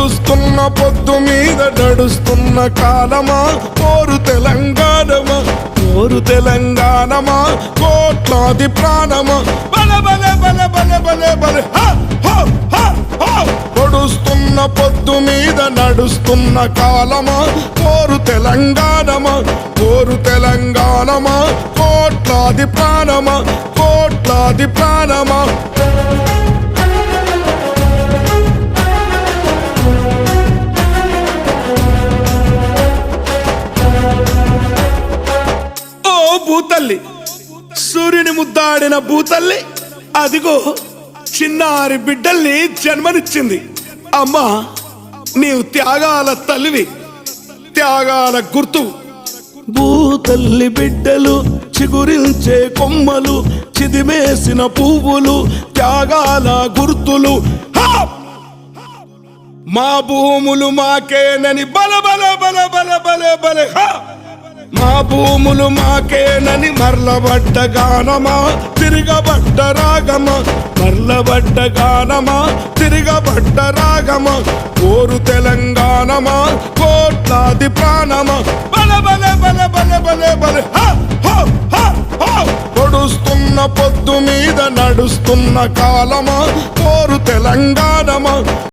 పొడుస్తున్న పొద్దు మీద నడుస్తున్న కాలమా కోరు తెలంగాణమా కోరు తెలంగాణమా కోట్లాది ప్రాణమా బల బల బల బల బల బల పొడుస్తున్న పొద్దు మీద నడుస్తున్న కాలమా కోరు తెలంగాణమా కోరు తెలంగాణమా కోట్లాది ప్రాణమా కోట్లాది ప్రాణమా భూతల్లి సూర్యుని ముద్దాడిన భూతల్లి అదిగో చిన్నారి బిడ్డల్ని జన్మనిచ్చింది. అమ్మా నీవు త్యాగాల తల్లివి, త్యాగాల గుర్తు. భూతల్లి బిడ్డలు చిగురించే కొమ్మలు, చిదిమేసిన పువ్వులు, త్యాగాల గుర్తులు. మా భూములు మాకేనని బల బల బల బల బల బల మా భూములు మాకేనని మర్లబడ్డ గానమా తిరగబడ్డ రాగమా మర్లబడ్డ గానమా తిరగబడ్డ రాగమా కోరు తెలంగాణమా కోట్లాది ప్రాణమా బల బల బల బల బల బల పొడుస్తున్న పొద్దు మీద నడుస్తున్న కాలమా కోరు తెలంగాణమా